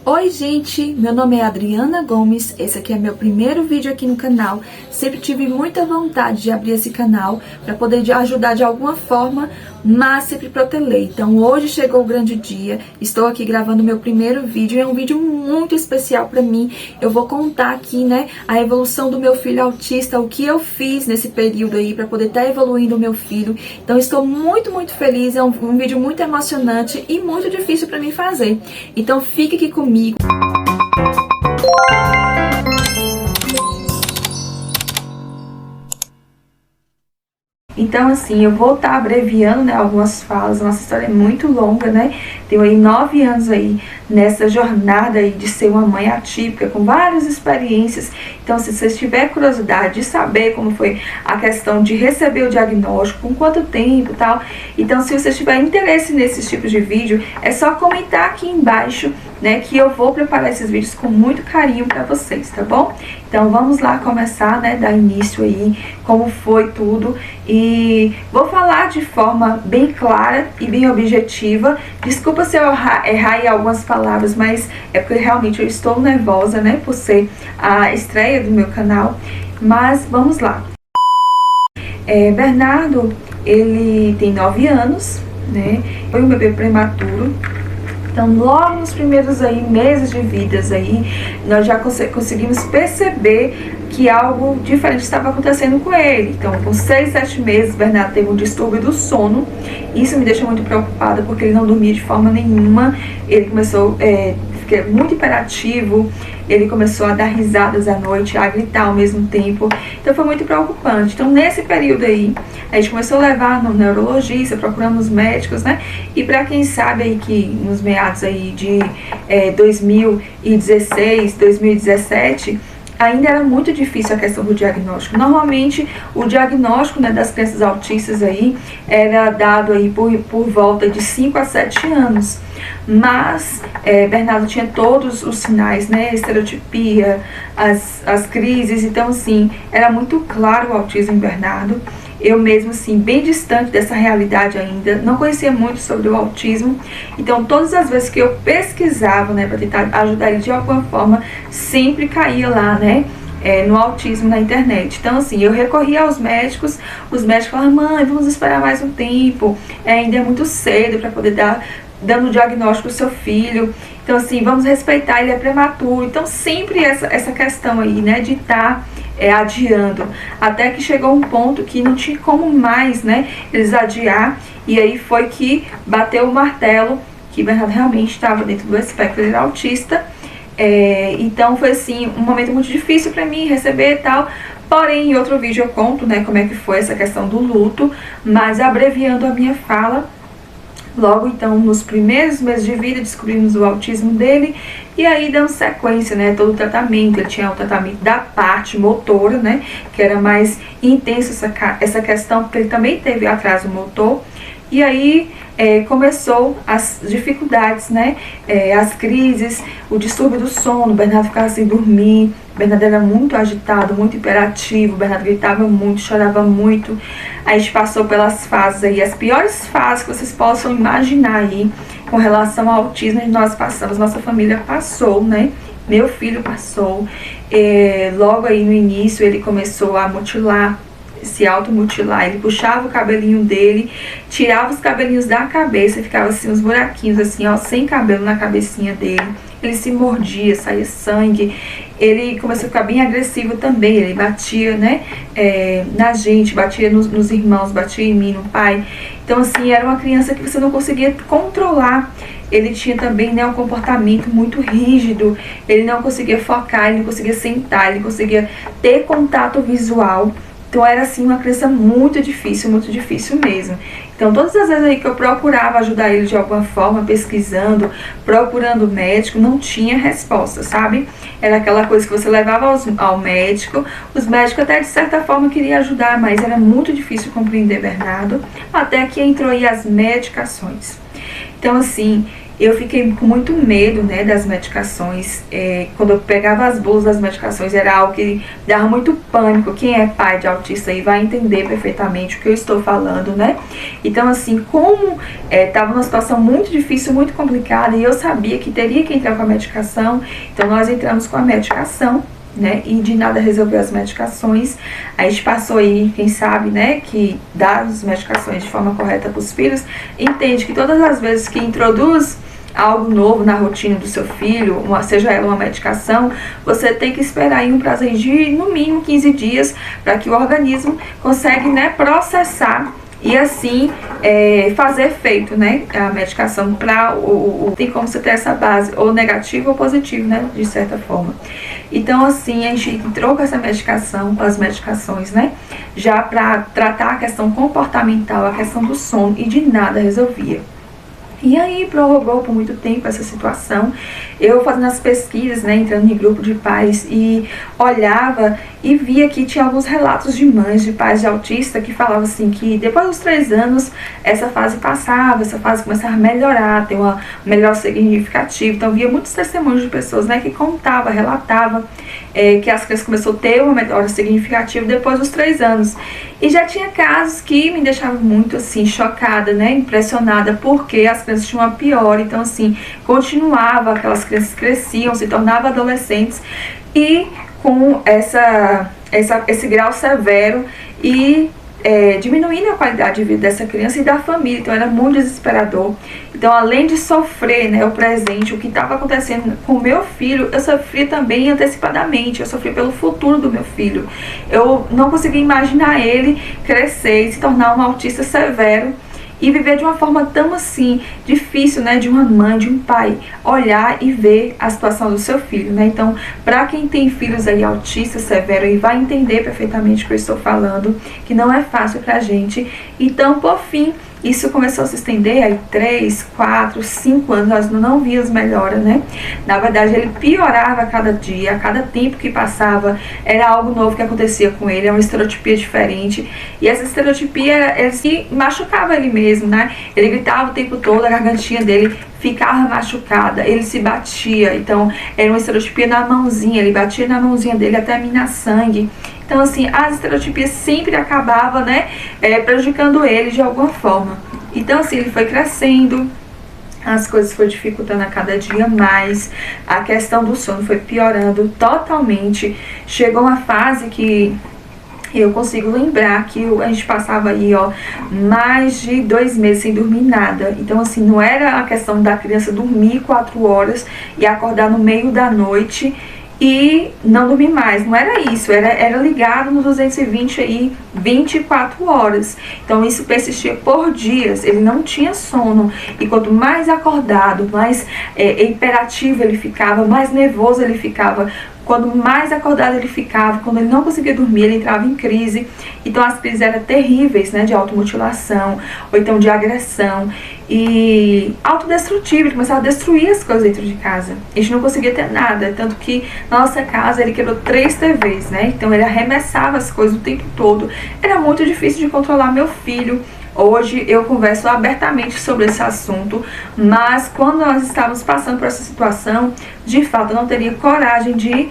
Oi gente, meu nome é Adriana Gomes, esse aqui é meu primeiro vídeo aqui no canal. Sempre tive muita vontade de abrir esse canal para poder ajudar de alguma forma, mas sempre protelei. Então hoje chegou o grande dia, estou aqui gravando meu primeiro vídeo, é um vídeo muito especial para mim. Eu vou contar aqui, né, a evolução do meu filho autista, o que eu fiz nesse período aí para poder estar evoluindo o meu filho. Então estou muito feliz, é um vídeo muito emocionante e muito difícil para mim fazer. Então fique aqui comigo. Então, assim, eu vou estar abreviando, né, algumas falas. Nossa história é muito longa, né? Tenho aí 9 anos aí nessa jornada aí de ser uma mãe atípica, com várias experiências. Então, se você tiver curiosidade de saber como foi a questão de receber o diagnóstico, com quanto tempo e tal, então, se você tiver interesse nesses tipos de vídeo, é só comentar aqui embaixo, né, que eu vou preparar esses vídeos com muito carinho para vocês, tá bom? Então, vamos lá começar, né, dar início aí, como foi tudo. E vou falar de forma bem clara e bem objetiva. Desculpa se eu errar em algumas palavras, mas é porque realmente eu estou nervosa, né, por ser a estreia do meu canal. Mas vamos lá. Bernardo, ele tem 9 anos, né, foi um bebê prematuro. Então, logo nos primeiros aí meses de vidas aí, nós já conseguimos perceber que algo diferente estava acontecendo com ele. Então, com 6, 7 meses, Bernardo teve um distúrbio do sono. Isso me deixa muito preocupada, porque ele não dormia de forma nenhuma. Ele começou ficar muito hiperativo, ele começou a dar risadas à noite, a gritar ao mesmo tempo. Então, foi muito preocupante. Então, nesse período aí, a gente começou a levar no neurologista, procuramos médicos, né? E para quem sabe aí que nos meados aí de 2016, 2017, ainda era muito difícil a questão do diagnóstico. Normalmente, o diagnóstico, né, das crianças autistas aí era dado aí por volta de 5 a 7 anos. Mas Bernardo tinha todos os sinais, né, estereotipia, as crises. Então, assim, era muito claro o autismo em Bernardo. Eu mesmo, assim, bem distante dessa realidade ainda, não conhecia muito sobre o autismo. Então, todas as vezes que eu pesquisava, né, para tentar ajudar ele de alguma forma, sempre caía lá, né, no autismo na internet. Então, assim, eu recorria aos médicos, os médicos falavam: mãe, vamos esperar mais um tempo, ainda é muito cedo para poder dando o diagnóstico do seu filho. Então, assim, vamos respeitar, ele é prematuro. Então, sempre essa questão aí, né, de estar adiando, até que chegou um ponto que não tinha como mais, né, eles adiar, e aí foi que bateu o martelo que Bernardo realmente estava dentro do espectro, ele era autista. Então foi assim, um momento muito difícil para mim receber e tal. Porém, em outro vídeo eu conto, né, como é que foi essa questão do luto, mas abreviando a minha fala, logo então nos primeiros meses de vida descobrimos o autismo dele, e aí damos sequência, né, todo o tratamento. Ele tinha o tratamento da parte motora, né, que era mais intenso essa questão, porque ele também teve atraso motor. E aí começou as dificuldades, né, as crises, o distúrbio do sono. O Bernardo ficava sem dormir, o Bernardo era muito agitado, muito hiperativo, o Bernardo gritava muito, chorava muito. A gente passou pelas fases aí, as piores fases que vocês possam imaginar aí com relação ao autismo. Nós passamos, nossa família passou, né, meu filho passou. Logo aí no início ele começou a mutilar, se automutilar. Ele puxava o cabelinho dele, tirava os cabelinhos da cabeça, ficava assim uns buraquinhos assim, ó, sem cabelo na cabecinha dele. Ele se mordia, saía sangue. Ele começou a ficar bem agressivo também. Ele batia, né, na gente, batia nos irmãos, batia em mim, no pai. Então, assim, era uma criança que você não conseguia controlar. Ele tinha também, né, um comportamento muito rígido. Ele não conseguia focar, ele não conseguia sentar, ele não conseguia ter contato visual. Então era assim uma criança muito difícil mesmo. Então todas as vezes aí que eu procurava ajudar ele de alguma forma, pesquisando, procurando médico, não tinha resposta, sabe? Era aquela coisa que você levava ao médico, os médicos até de certa forma queriam ajudar, mas era muito difícil compreender Bernardo, até que entrou aí as medicações. Então, assim, eu fiquei com muito medo, né, das medicações. Quando eu pegava as bulas das medicações, era algo que dava muito pânico. Quem é pai de autista aí vai entender perfeitamente o que eu estou falando, né? Então, assim, como estava numa situação muito difícil, muito complicada, e eu sabia que teria que entrar com a medicação, então nós entramos com a medicação, né, e de nada resolveu as medicações. A gente passou aí, quem sabe, né, que dar as medicações de forma correta para os filhos, entende que todas as vezes que introduz algo novo na rotina do seu filho, seja ela uma medicação, você tem que esperar aí um prazo de no mínimo 15 dias para que o organismo consegue, né, processar e assim fazer efeito, né, a medicação para tem como você ter essa base ou negativo ou positivo, né, de certa forma. Então, assim, a gente entrou com essa medicação, com as medicações, né, já para tratar a questão comportamental, a questão do sono, e de nada resolvia. E aí prorrogou por muito tempo essa situação. Eu fazendo as pesquisas, né, entrando em grupo de pais, e olhava e via que tinha alguns relatos de mães, de pais de autista, que falavam assim que depois dos 3 anos essa fase passava, essa fase começava a melhorar, ter uma melhor significativa. Então via muitos testemunhos de pessoas, né, que contavam, relatavam que as crianças começaram a ter uma melhora significativa depois dos 3 anos. E já tinha casos que me deixavam muito assim chocada, né, impressionada, porque as crianças tinham uma pior. Então, assim, continuava, aquelas crianças cresciam, se tornavam adolescentes, e com esse grau severo, e diminuindo a qualidade de vida dessa criança e da família. Então era muito desesperador. Então, além de sofrer, né, o presente, o que estava acontecendo com o meu filho, eu sofri também antecipadamente. Eu sofri pelo futuro do meu filho. Eu não conseguia imaginar ele crescer e se tornar um autista severo e viver de uma forma tão assim difícil, né, de uma mãe, de um pai, olhar e ver a situação do seu filho, né? Então, para quem tem filhos aí autistas severos, aí vai entender perfeitamente o que eu estou falando, que não é fácil pra gente. Então, por fim, isso começou a se estender aí 3, 4, 5 anos, nós não víamos melhora, né? Na verdade, ele piorava a cada dia, a cada tempo que passava, era algo novo que acontecia com ele, é uma estereotipia diferente. E essa estereotipia, ele se machucava ele mesmo, né? Ele gritava o tempo todo, a gargantinha dele ficava machucada, ele se batia. Então, era uma estereotipia na mãozinha, ele batia na mãozinha dele até minar sangue. Então, assim, as estereotipias sempre acabavam, né, prejudicando ele de alguma forma. Então, assim, ele foi crescendo, as coisas foram dificultando a cada dia mais, a questão do sono foi piorando totalmente. Chegou uma fase que eu consigo lembrar que a gente passava aí, ó, mais de 2 meses sem dormir nada. Então, assim, não era a questão da criança dormir 4 horas e acordar no meio da noite e não dormir mais, não era isso, era ligado no 220 aí 24 horas. Então isso persistia por dias, ele não tinha sono, e quanto mais acordado, mais imperativo ele ficava, mais nervoso ele ficava. Quando mais acordado ele ficava, quando ele não conseguia dormir, ele entrava em crise. Então as crises eram terríveis, né, de automutilação, ou então de agressão, e autodestrutivo. Ele começava a destruir as coisas dentro de casa. A gente não conseguia ter nada, tanto que na nossa casa ele quebrou 3 TVs, né? Então ele arremessava as coisas o tempo todo. Era muito difícil de controlar meu filho. Hoje eu converso abertamente sobre esse assunto, mas quando nós estávamos passando por essa situação, de fato eu não teria coragem de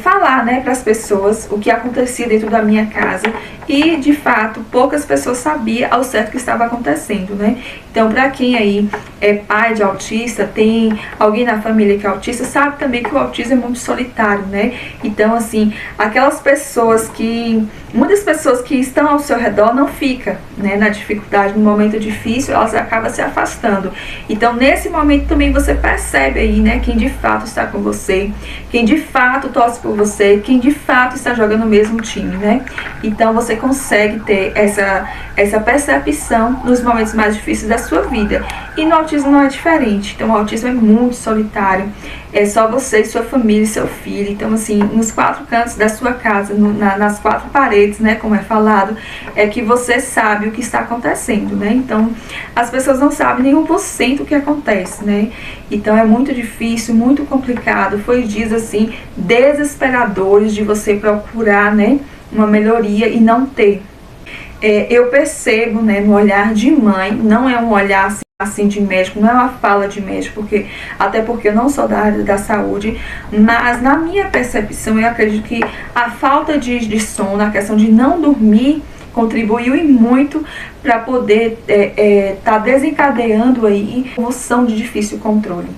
falar, né, para as pessoas o que acontecia dentro da minha casa, e de fato poucas pessoas sabiam ao certo o que estava acontecendo, né? Então, para quem aí é pai de autista, tem alguém na família que é autista, sabe também que o autismo é muito solitário, né? Então, assim, aquelas pessoas que, muitas pessoas que estão ao seu redor não ficam, né, na dificuldade, no momento difícil, elas acabam se afastando. Então, nesse momento também você percebe aí, né, quem de fato está com você, quem de fato torce por você, quem de fato está jogando no mesmo time, né? Então, você consegue ter essa percepção nos momentos mais difíceis da sua vida. E no autismo não é diferente. Então, o autismo é muito solitário. É só você e sua família e seu filho. Então, assim, nos 4 cantos da sua casa, nas 4 paredes, né, como é falado, é que você sabe o que está acontecendo, né? Então, as pessoas não sabem nem 1% o que acontece, né? Então, é muito difícil, muito complicado. Foi dias, assim, desesperadores de você procurar, né, uma melhoria e não ter. Eu percebo, né, no olhar de mãe, não é um olhar assim, assim de médico, não é uma fala de médico, até porque eu não sou da área da saúde, mas na minha percepção eu acredito que a falta de sono, a questão de não dormir, contribuiu e muito para poder tá desencadeando aí convulsão de difícil controle.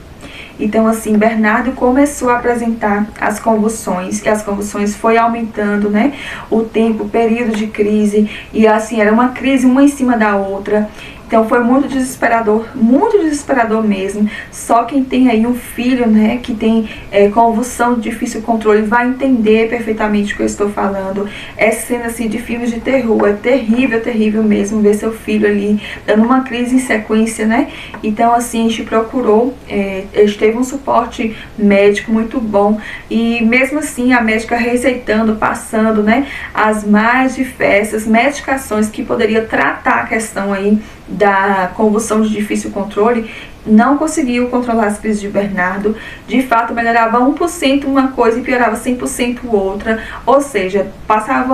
Então, assim, Bernardo começou a apresentar as convulsões, e as convulsões foi aumentando, né, o tempo, o período de crise, e assim, era uma crise uma em cima da outra. Então foi muito desesperador mesmo. Só quem tem aí um filho, né, que tem convulsão de difícil controle, vai entender perfeitamente o que eu estou falando. É cena assim de filmes de terror, é terrível, terrível mesmo ver seu filho ali dando uma crise em sequência, né? Então assim, a gente procurou, a gente teve um suporte médico muito bom, e mesmo assim a médica receitando, passando, né, as mais diversas medicações que poderia tratar a questão aí da convulsão de difícil controle, não conseguiu controlar as crises de Bernardo. De fato, melhorava 1% uma coisa e piorava 100% outra. Ou seja, passava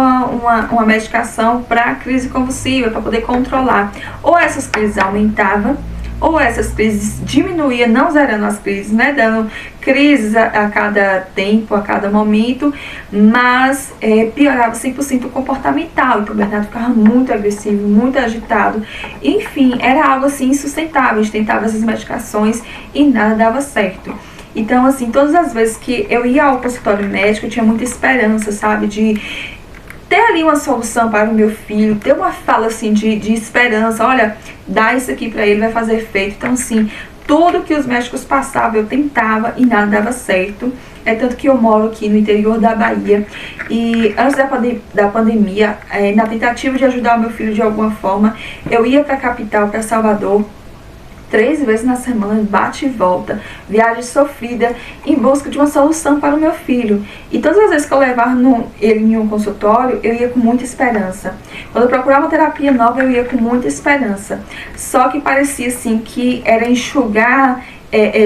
uma medicação para crise convulsiva, para poder controlar. Ou essas crises aumentavam, ou essas crises diminuíam, não zerando as crises, né, dando crises a cada tempo, a cada momento, mas piorava 100% o comportamental. Então o Bernardo ficava muito agressivo, muito agitado, enfim, era algo assim insustentável. A gente tentava essas medicações e nada dava certo. Então assim, todas as vezes que eu ia ao consultório médico, eu tinha muita esperança, sabe, de ter ali uma solução para o meu filho, ter uma fala assim de esperança, olha, dá isso aqui para ele, vai fazer efeito. Então assim, tudo que os médicos passavam eu tentava e nada dava certo. É tanto que eu moro aqui no interior da Bahia, e antes da pandemia, na tentativa de ajudar o meu filho de alguma forma, eu ia para a capital, para Salvador, 3 vezes na semana, bate e volta, viagem sofrida, em busca de uma solução para o meu filho. E todas as vezes que eu levava ele em um consultório, eu ia com muita esperança. Quando eu procurava uma terapia nova, eu ia com muita esperança. Só que parecia assim que era enxugar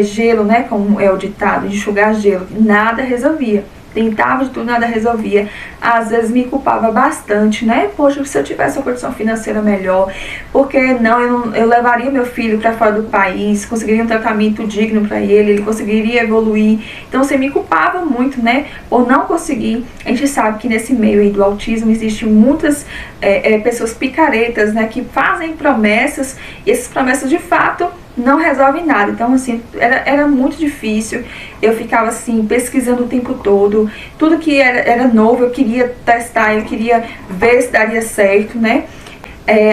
gelo, né, como é o ditado, enxugar gelo, nada resolvia. Tentava de tudo, nada resolvia. Às vezes me culpava bastante, né? Poxa, se eu tivesse uma condição financeira melhor, porque não, eu levaria meu filho para fora do país, conseguiria um tratamento digno para ele conseguiria evoluir. Então você me culpava muito, né, por não conseguir. A gente sabe que nesse meio aí do autismo existem muitas pessoas picaretas, né, que fazem promessas, e essas promessas de fato não resolve nada. Então assim, era muito difícil. Eu ficava assim pesquisando o tempo todo, tudo que era novo eu queria testar, eu queria ver se daria certo, né?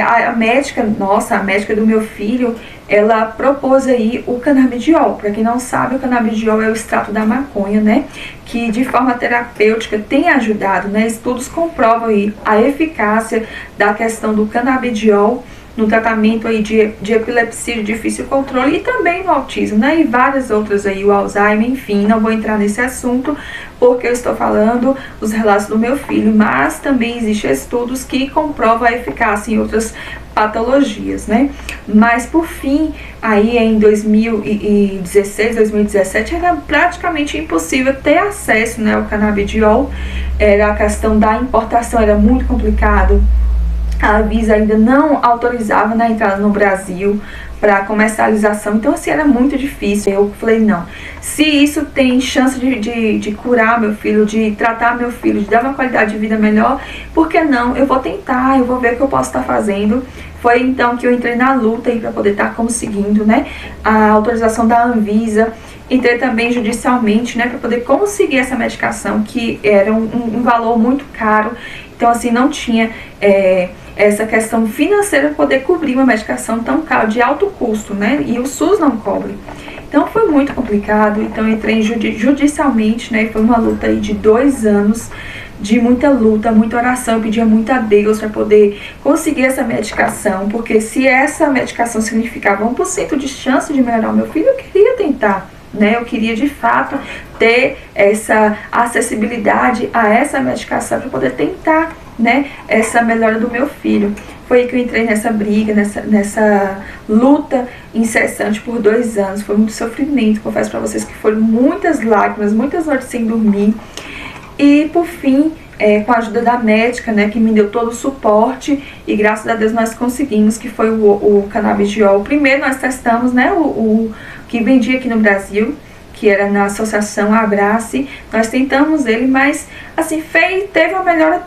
A médica do meu filho, ela propôs aí o canabidiol. Para quem não sabe, o canabidiol é o extrato da maconha, né, que de forma terapêutica tem ajudado, né? Estudos comprovam aí a eficácia da questão do canabidiol no tratamento aí de epilepsia de difícil controle, e também no autismo, né, e várias outras aí, o Alzheimer, enfim, não vou entrar nesse assunto porque eu estou falando os relatos do meu filho, mas também existem estudos que comprovam a eficácia em outras patologias, né. Mas por fim, aí em 2016, 2017, era praticamente impossível ter acesso, né, ao canabidiol. A questão da importação era muito complicado. A Anvisa ainda não autorizava na entrada no Brasil para comercialização, então assim, era muito difícil. Eu falei, não, se isso tem chance de curar meu filho, de tratar meu filho, de dar uma qualidade de vida melhor, por que não? Eu vou tentar, eu vou ver o que eu posso estar fazendo. Foi então que eu entrei na luta aí para poder estar conseguindo, né, a autorização da Anvisa. Entrei também judicialmente, né, para poder conseguir essa medicação, que era um valor muito caro. Então assim, não tinha essa questão financeira para poder cobrir uma medicação tão cara, de alto custo, né, e o SUS não cobre. Então foi muito complicado. Então eu entrei judicialmente, né, e foi uma luta aí de 2 anos, de muita luta, muita oração. Eu pedia muito a Deus para poder conseguir essa medicação, porque se essa medicação significava 1% de chance de melhorar o meu filho, eu queria tentar, né? Eu queria de fato ter essa acessibilidade a essa medicação para poder tentar, né, essa melhora do meu filho. Foi aí que eu entrei nessa briga, nessa luta incessante por 2 anos. Foi muito sofrimento, confesso para vocês que foram muitas lágrimas, muitas noites sem dormir. E por fim, com a ajuda da médica, né, que me deu todo o suporte, e graças a Deus nós conseguimos, que foi o canabidiol. Primeiro nós testamos, né, o que vendia aqui no Brasil, que era na associação Abrace. Nós tentamos ele, mas assim, teve uma melhora,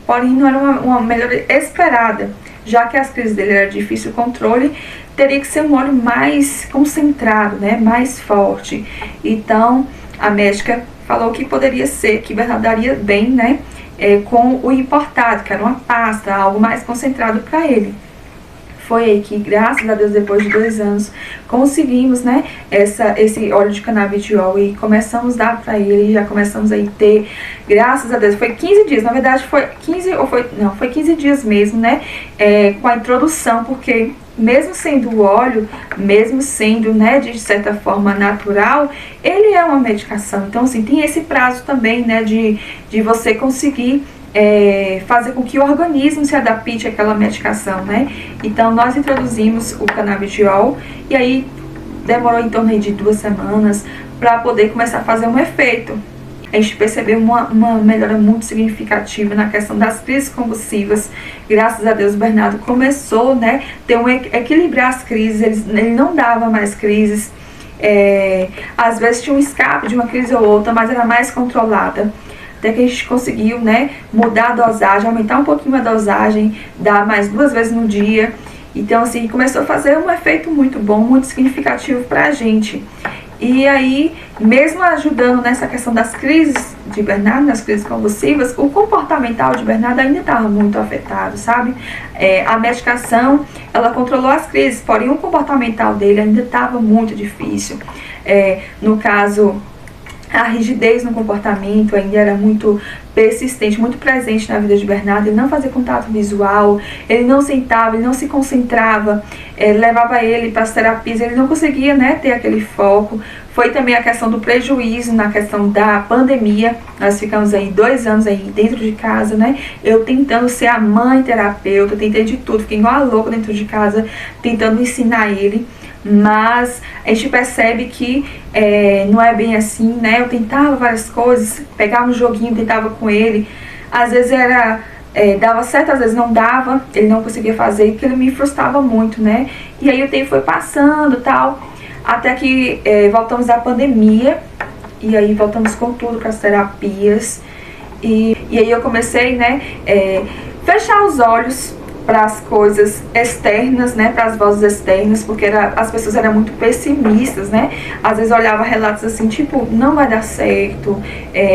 porém não era uma melhora esperada, já que as crises dele era difícil o controle, teria que ser um óleo mais concentrado, né, mais forte. Então a médica falou que poderia ser, que Bernardo daria bem, né, com o importado, que era uma pasta, algo mais concentrado para ele. Foi aí que, graças a Deus, depois de 2 anos, conseguimos, né, esse óleo de canabidiol, e começamos a dar para ele, já começamos a ter, graças a Deus, foi 15 dias, na verdade foi 15, foi 15 dias mesmo, né, com a introdução, porque mesmo sendo o óleo, mesmo sendo, né, de certa forma natural, ele é uma medicação. Então, assim, tem esse prazo também, né, de você conseguir fazer com que o organismo se adapte àquela medicação, né? Então nós introduzimos o canabidiol, e aí demorou em torno de 2 semanas para poder começar a fazer um efeito. A gente percebeu uma melhora muito significativa na questão das crises convulsivas. Graças a Deus, o Bernardo começou, né, equilibrar as crises, ele não dava mais crises. Às vezes tinha um escape de uma crise ou outra, mas era mais controlada. Até que a gente conseguiu, né, mudar a dosagem, aumentar um pouquinho a dosagem, dar mais 2 vezes no dia. Então, assim, começou a fazer um efeito muito bom, muito significativo pra gente. E aí, mesmo ajudando nessa questão das crises de Bernardo, nas crises convulsivas, o comportamental de Bernardo ainda estava muito afetado, sabe? A medicação, ela controlou as crises, porém o comportamental dele ainda estava muito difícil. No caso, a rigidez no comportamento ainda era muito persistente, muito presente na vida de Bernardo. Ele não fazia contato visual, ele não sentava, ele não se concentrava, levava ele para as terapias, ele não conseguia, né, ter aquele foco. Foi também a questão do prejuízo na questão da pandemia. Nós ficamos aí 2 anos aí dentro de casa, né, eu tentando ser a mãe terapeuta, tentei de tudo, fiquei igual a louca dentro de casa, tentando ensinar ele. Mas a gente percebe que não é bem assim, né? Eu tentava várias coisas, pegava um joguinho, tentava com ele. Às vezes dava certo, às vezes não dava, ele não conseguia fazer, porque ele me frustrava muito, né? E aí o tempo foi passando e tal, até que voltamos à pandemia, e aí voltamos com tudo para as terapias. E aí eu comecei, né, fechar os olhos para as coisas externas, né, para as vozes externas, porque as pessoas eram muito pessimistas, né, às vezes olhava relatos assim, tipo, não vai dar certo,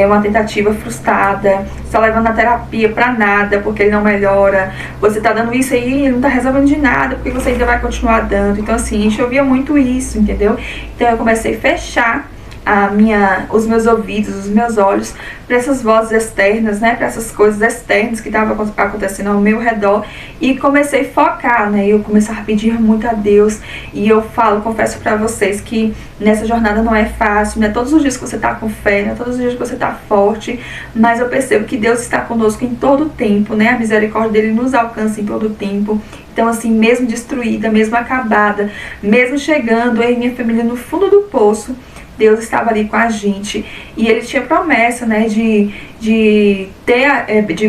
uma tentativa frustrada, você está levando a terapia para nada, porque ele não melhora, você está dando isso aí, ele não está resolvendo de nada, porque você ainda vai continuar dando. Então assim, a gente ouvia muito isso, entendeu? Então eu comecei a fechar os meus ouvidos, os meus olhos para essas vozes externas, né, para essas coisas externas que estavam acontecendo ao meu redor, e comecei a focar, né, eu comecei a pedir muito a Deus. E eu confesso para vocês que nessa jornada não é fácil, não é todos os dias que você está com fé, não é todos os dias que você está forte, mas eu percebo que Deus está conosco em todo o tempo, né, a misericórdia dele nos alcança em todo o tempo. Então assim, mesmo destruída, mesmo acabada, mesmo chegando eu e minha família no fundo do poço, Deus estava ali com a gente, e Ele tinha promessa, né, de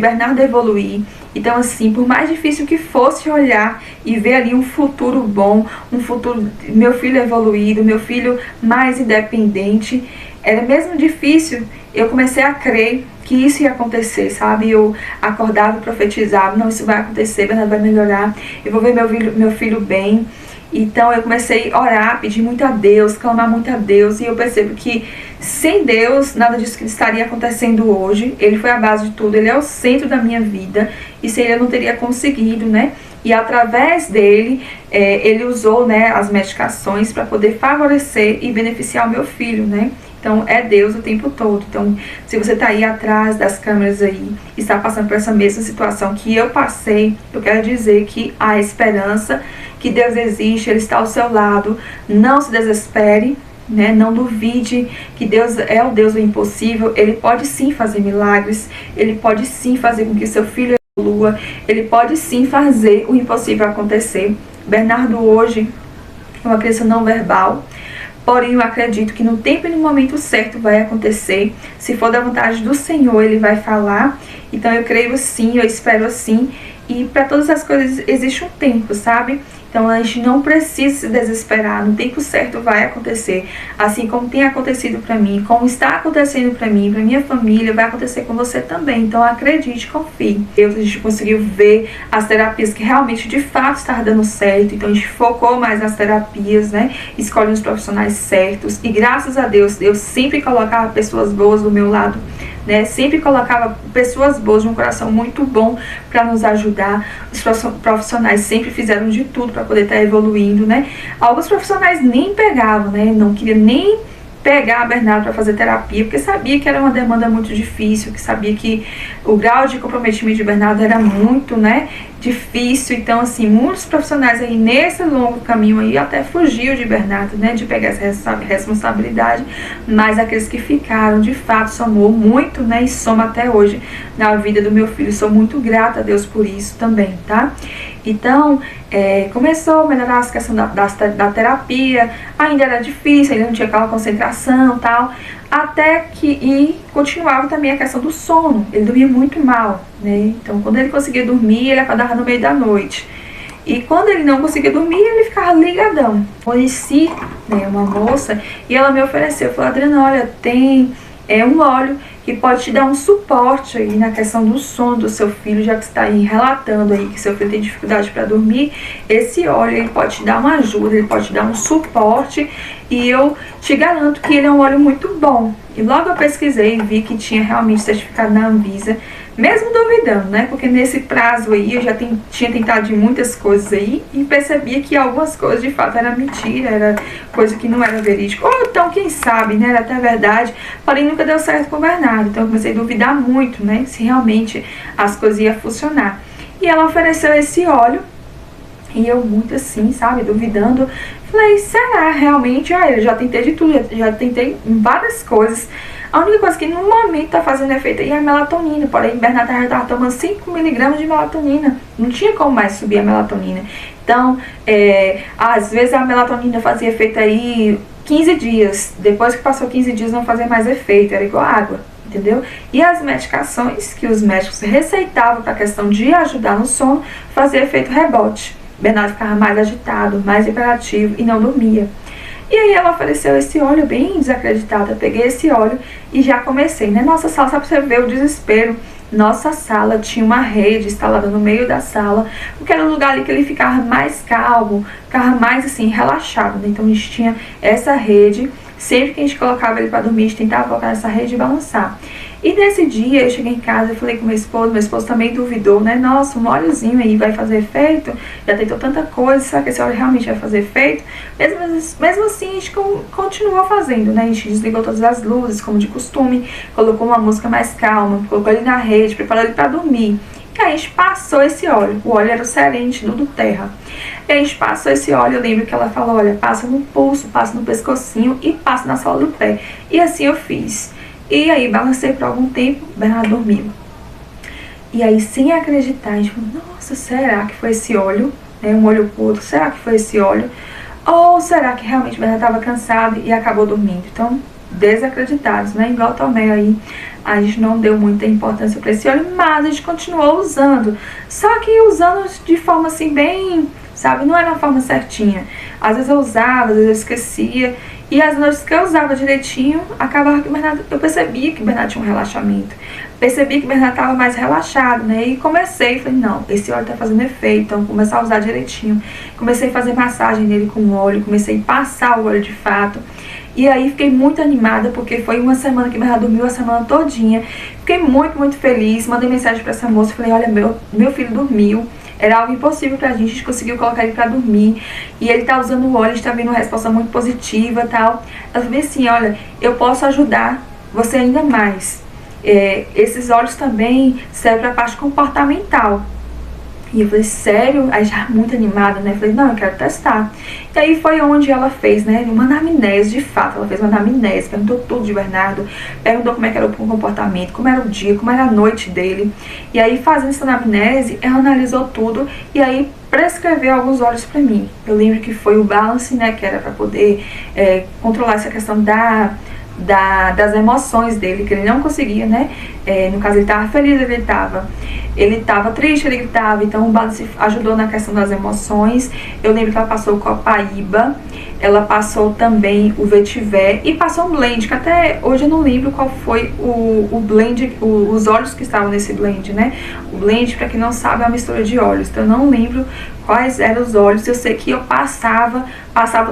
Bernardo evoluir. Então assim, por mais difícil que fosse olhar e ver ali um futuro bom, um futuro, meu filho evoluído, meu filho mais independente, era mesmo difícil, eu comecei a crer que isso ia acontecer, sabe? Eu acordava e profetizava, não, isso vai acontecer, Bernardo vai melhorar, eu vou ver meu filho bem. Então eu comecei a orar, pedir muito a Deus, clamar muito a Deus, e eu percebo que sem Deus, nada disso que estaria acontecendo hoje. Ele foi a base de tudo, Ele é o centro da minha vida, e sem Ele eu não teria conseguido, né? E através dele, Ele usou, né, as medicações para poder favorecer e beneficiar o meu filho, né? Então é Deus o tempo todo. Então se você está aí atrás das câmeras aí, está passando por essa mesma situação que eu passei, eu quero dizer que há esperança, que Deus existe, Ele está ao seu lado. Não se desespere, né? Não duvide que Deus é o Deus do impossível. Ele pode sim fazer milagres, Ele pode sim fazer com que seu filho evolua, Ele pode sim fazer o impossível acontecer. Bernardo hoje é uma criança não verbal, porém eu acredito que no tempo e no momento certo vai acontecer. Se for da vontade do Senhor, Ele vai falar. Então eu creio assim, eu espero assim. E para todas as coisas existe um tempo, sabe? Então a gente não precisa se desesperar, no tempo certo vai acontecer. Assim como tem acontecido para mim, como está acontecendo para mim, para minha família, vai acontecer com você também. Então acredite, confie. A gente conseguiu ver as terapias que realmente de fato estavam dando certo. Então a gente focou mais nas terapias, né? Escolhe os profissionais certos. E graças a Deus, Deus sempre colocava pessoas boas do meu lado, né? Sempre colocava pessoas boas de um coração muito bom para nos ajudar. Os profissionais sempre fizeram de tudo para poder estar evoluindo, né? Alguns profissionais nem pegavam, né? Não queria nem pegar a Bernardo para fazer terapia, porque sabia que era uma demanda muito difícil, que sabia que o grau de comprometimento de Bernardo era muito, né, difícil. Então, assim, muitos profissionais aí nesse longo caminho aí até fugiu de Bernardo, né, de pegar essa responsabilidade, mas aqueles que ficaram, de fato, somou muito, né, e soma até hoje na vida do meu filho. Sou muito grata a Deus por isso também, tá? Então, começou a melhorar a questão da terapia, ainda era difícil, ainda não tinha aquela concentração e tal, até que, e continuava também a questão do sono, ele dormia muito mal, né? Então, quando ele conseguia dormir, ele acordava no meio da noite. E quando ele não conseguia dormir, ele ficava ligadão. Conheci, né, uma moça e ela me ofereceu, falou: Adriana, olha, tem um óleo que pode te dar um suporte aí na questão do sono do seu filho, já que está aí relatando aí que seu filho tem dificuldade para dormir. Esse óleo, ele pode te dar uma ajuda, ele pode te dar um suporte, e eu te garanto que ele é um óleo muito bom. E logo eu pesquisei e vi que tinha realmente certificado na Anvisa, mesmo duvidando, né? Porque nesse prazo aí eu já tinha tentado de muitas coisas aí e percebia que algumas coisas de fato era mentira, era coisa que não era verídico. Ou então, quem sabe, né? Era até verdade. Porém, nunca deu certo com o Bernardo. Então eu comecei a duvidar muito, né? Se realmente as coisas iam funcionar. E ela ofereceu esse óleo. E eu muito assim, sabe? Duvidando. Falei, será realmente? Eu já tentei de tudo, já tentei várias coisas. A única coisa que no momento tá fazendo efeito aí é a melatonina. Porém, Bernardo já tava tomando 5 miligramas de melatonina. Não tinha como mais subir a melatonina. Então, às vezes a melatonina fazia efeito aí 15 dias. Depois que passou 15 dias não fazia mais efeito, era igual água. Entendeu? E as medicações que os médicos receitavam para a questão de ajudar no sono, fazia efeito rebote. Bernardo ficava mais agitado, mais hiperativo e não dormia. E aí ela ofereceu esse óleo bem desacreditada. Peguei esse óleo e já comecei, né? Nossa sala, só pra você ver o desespero. Nossa sala tinha uma rede instalada no meio da sala, porque era um lugar ali que ele ficava mais calmo, ficava mais assim, relaxado, né? Então a gente tinha essa rede. Sempre que a gente colocava ele para dormir, a gente tentava colocar nessa rede e balançar. E nesse dia eu cheguei em casa e falei com meu esposo também duvidou, né? Nossa, um óleozinho aí vai fazer efeito? Já tentou tanta coisa, será que esse óleo realmente vai fazer efeito? Mesmo assim, a gente continuou fazendo, né? A gente desligou todas as luzes, como de costume, colocou uma música mais calma, colocou ele na rede, preparou ele para dormir. E aí a gente passou esse óleo. O óleo era o Serente do Terra. E aí a gente passou esse óleo, eu lembro que ela falou, olha, passa no pulso, passa no pescocinho e passa na sola do pé. E assim eu fiz. E aí balancei por algum tempo, Bernardo dormiu. E aí, sem acreditar, a gente falou, nossa, será que foi esse óleo? Né, um olho pro outro, será que foi esse óleo? Ou será que realmente o Bernardo estava cansado e acabou dormindo? Então, desacreditados, né? Igual Tomé aí, a gente não deu muita importância para esse óleo, mas a gente continuou usando. Só que usando de forma assim, bem, sabe? Não era uma forma certinha. Às vezes eu usava, às vezes eu esquecia. E as noites que eu usava direitinho, acabava que o Bernardo, eu percebia que o Bernardo tinha um relaxamento. Percebi que o Bernardo estava mais relaxado, né? E comecei, falei, não, esse óleo tá fazendo efeito, então comecei a usar direitinho. Comecei a fazer massagem nele com óleo, comecei a passar o óleo de fato. E aí fiquei muito animada, porque foi uma semana que o Bernardo dormiu a semana todinha. Fiquei muito, muito feliz. Mandei mensagem para essa moça, falei, olha, meu filho dormiu. Era algo impossível pra gente conseguiu colocar ele pra dormir. E ele tá usando o óleo, a gente tá vendo uma resposta muito positiva e tal. Eu falei assim, olha, eu posso ajudar você ainda mais. Esses óleos também servem pra parte comportamental. E eu falei, sério? Aí já muito animada, né? Falei, não, eu quero testar. E aí foi onde ela fez, né? Uma anamnese, de fato. Ela fez uma anamnese, perguntou tudo de Bernardo. Perguntou como é que era o comportamento, como era o dia, como era a noite dele. E aí, fazendo essa anamnese, ela analisou tudo. E aí, prescrever alguns óleos para mim. Eu lembro que foi o Balance, né, que era para poder controlar essa questão das emoções dele, que ele não conseguia, né? No caso, ele estava feliz, ele estava triste, ele gritava. Então o Balance ajudou na questão das emoções. Eu lembro que ela passou o Copaíba, ela passou também o Vetiver e passou um blend, que até hoje eu não lembro qual foi o blend, os óleos que estavam nesse blend, né? O blend, para quem não sabe, é uma mistura de óleos, então eu não lembro quais eram os óleos. Eu sei que eu passava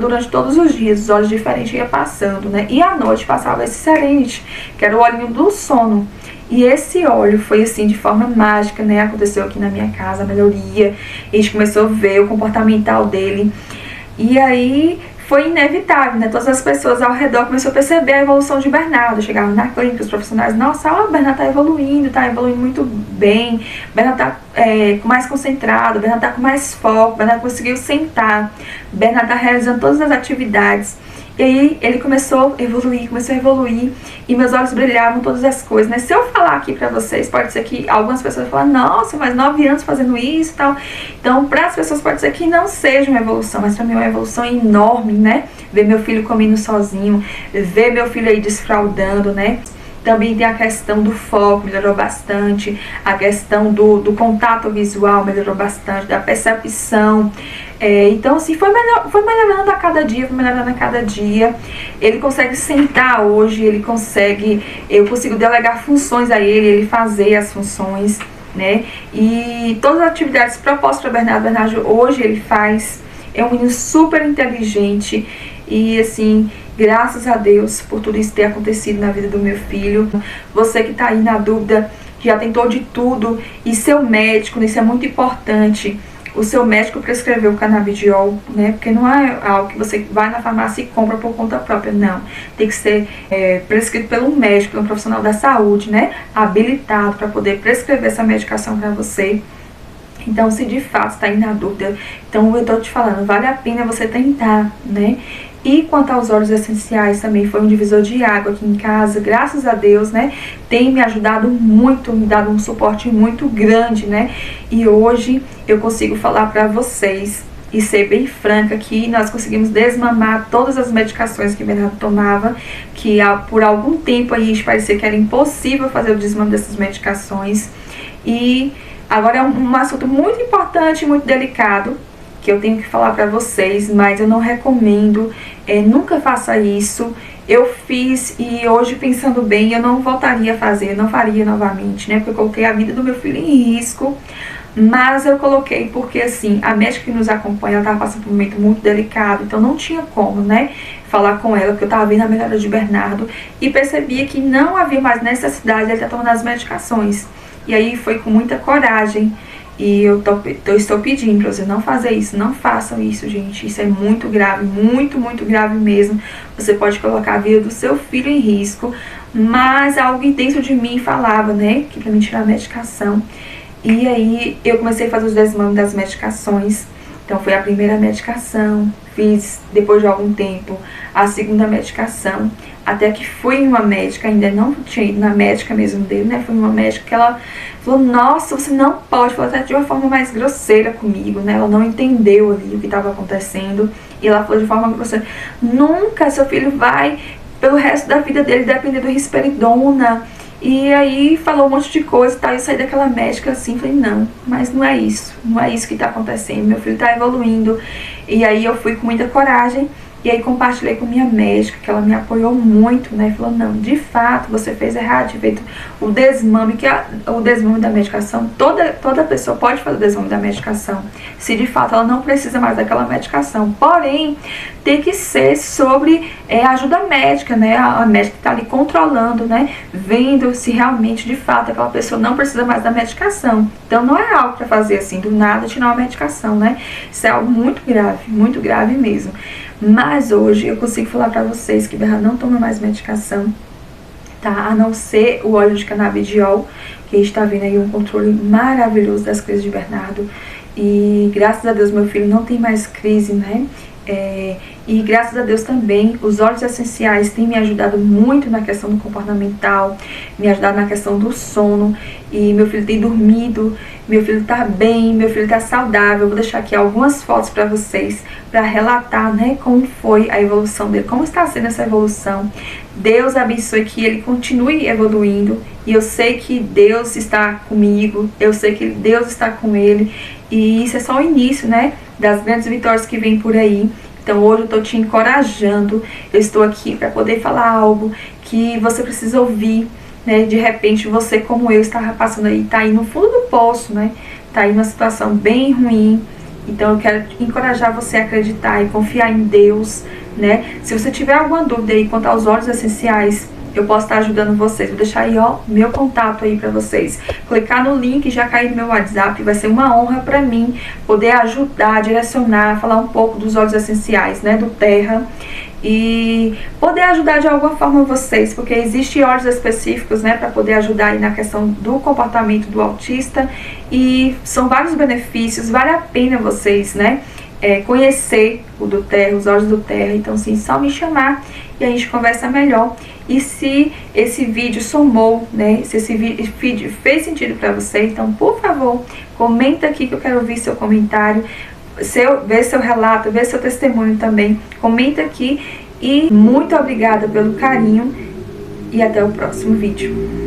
durante todos os dias, os óleos diferentes ia passando, né? E à noite passava esse Serenity, que era o olhinho do sono. E esse óleo foi assim, de forma mágica, né? Aconteceu aqui na minha casa, a melhoria. A gente começou a ver o comportamental dele. E aí foi inevitável, né? Todas as pessoas ao redor começaram a perceber a evolução de Bernardo. Chegavam na clínica, os profissionais, nossa, ó, o Bernardo tá evoluindo muito bem. Bernardo tá mais concentrado, Bernardo tá com mais foco, Bernardo conseguiu sentar, Bernardo tá realizando todas as atividades. E aí ele começou a evoluir, e meus olhos brilhavam, todas as coisas, né? Se eu falar aqui pra vocês, pode ser que algumas pessoas falem, nossa, mas 9 anos fazendo isso e tal. Então, para as pessoas pode ser que não seja uma evolução, mas pra mim é uma evolução enorme, né? Ver meu filho comendo sozinho, ver meu filho aí desfraudando, né? Também tem a questão do foco, melhorou bastante. A questão do contato visual melhorou bastante, da percepção. Então, assim, foi melhorando a cada dia, Ele consegue sentar hoje, eu consigo delegar funções a ele fazer as funções, né? E todas as atividades propostas para Bernardo hoje ele faz. É um menino super inteligente e, assim, graças a Deus por tudo isso ter acontecido na vida do meu filho. Você que está aí na dúvida, que já tentou de tudo, e seu médico, isso é muito importante, o seu médico prescreveu o canabidiol, né? Porque não é algo que você vai na farmácia e compra por conta própria, não. Tem que ser prescrito pelo médico, pelo profissional da saúde, né? Habilitado para poder prescrever essa medicação para você. Então, se de fato está aí na dúvida, então eu estou te falando, vale a pena você tentar, né? E quanto aos óleos essenciais, também foi um divisor de água aqui em casa, graças a Deus, né? Tem me ajudado muito, me dado um suporte muito grande, né? E hoje eu consigo falar para vocês e ser bem franca que nós conseguimos desmamar todas as medicações que Bernardo tomava, que por algum tempo aí parecia que era impossível fazer o desmame dessas medicações. E agora é um assunto muito importante, muito delicado, que eu tenho que falar pra vocês, mas eu não recomendo, nunca faça isso. Eu fiz e hoje, pensando bem, eu não voltaria a fazer, eu não faria novamente, né? Porque eu coloquei a vida do meu filho em risco, mas eu coloquei porque, assim, a médica que nos acompanha, ela tava passando por um momento muito delicado, então não tinha como, né, falar com ela, porque eu tava vendo a melhora de Bernardo e percebia que não havia mais necessidade de ele estar tomando as medicações. E aí foi com muita coragem. E eu estou pedindo para você não fazer isso, não façam isso, gente. Isso é muito grave, muito, muito grave mesmo. Você pode colocar a vida do seu filho em risco. Mas algo dentro de mim falava, né, que para mim tirar a medicação. E aí eu comecei a fazer os desmames das medicações. Então foi a primeira medicação, fiz depois de algum tempo a segunda medicação, até que fui em uma médica, ainda não tinha ido na médica mesmo dele, né? Foi uma médica que ela falou, nossa, você não pode, falou até de uma forma mais grosseira comigo, né? Ela não entendeu ali o que estava acontecendo, e ela falou de forma grosseira, nunca seu filho vai, pelo resto da vida dele, depender do risperidona. E aí falou um monte de coisa e tal, e eu saí daquela médica assim, falei, não, mas não é isso que tá acontecendo, meu filho tá evoluindo. E aí eu fui com muita coragem, e aí compartilhei com minha médica, que ela me apoiou muito, né, falou, não, de fato, você fez errado, feito o desmame, que é o desmame da medicação, toda pessoa pode fazer o desmame da medicação, se de fato ela não precisa mais daquela medicação, porém, tem que ser sobre ajuda médica, né, a médica que tá ali controlando, né, vendo se realmente, de fato, aquela pessoa não precisa mais da medicação. Então não é algo para fazer assim, do nada tirar uma medicação, né, isso é algo muito grave mesmo. Mas hoje eu consigo falar pra vocês que Bernardo não toma mais medicação, tá? A não ser o óleo de canabidiol, que a gente tá vendo aí um controle maravilhoso das crises de Bernardo. E graças a Deus meu filho não tem mais crise, né? E graças a Deus também, os óleos essenciais têm me ajudado muito na questão do comportamental, me ajudado na questão do sono. E meu filho tem dormido, meu filho tá bem, meu filho tá saudável. Eu vou deixar aqui algumas fotos para vocês, para relatar, né, como foi a evolução dele, como está sendo essa evolução. Deus abençoe que ele continue evoluindo. E eu sei que Deus está comigo, eu sei que Deus está com ele. E isso é só o início, né, das grandes vitórias que vem por aí. Então hoje eu estou te encorajando, eu estou aqui para poder falar algo que você precisa ouvir, né? De repente você, como eu, estava passando aí, está aí no fundo do poço, né? Está aí numa situação bem ruim. Então eu quero encorajar você a acreditar e confiar em Deus, né? Se você tiver alguma dúvida aí quanto aos óleos essenciais, eu posso estar ajudando vocês. Vou deixar aí, ó, meu contato aí para vocês. Clicar no link e já cair no meu WhatsApp. Vai ser uma honra para mim poder ajudar, direcionar, falar um pouco dos óleos essenciais, né, do Terra. E poder ajudar de alguma forma vocês, porque existem óleos específicos, né, para poder ajudar aí na questão do comportamento do autista. E são vários benefícios, vale a pena vocês, né, conhecer o do Terra, os óleos do Terra. Então, sim, só me chamar e a gente conversa melhor. E se esse vídeo somou, né, se esse vídeo fez sentido para você, então, por favor, comenta aqui que eu quero ouvir seu comentário, ver seu relato, ver seu testemunho também. Comenta aqui e muito obrigada pelo carinho e até o próximo vídeo.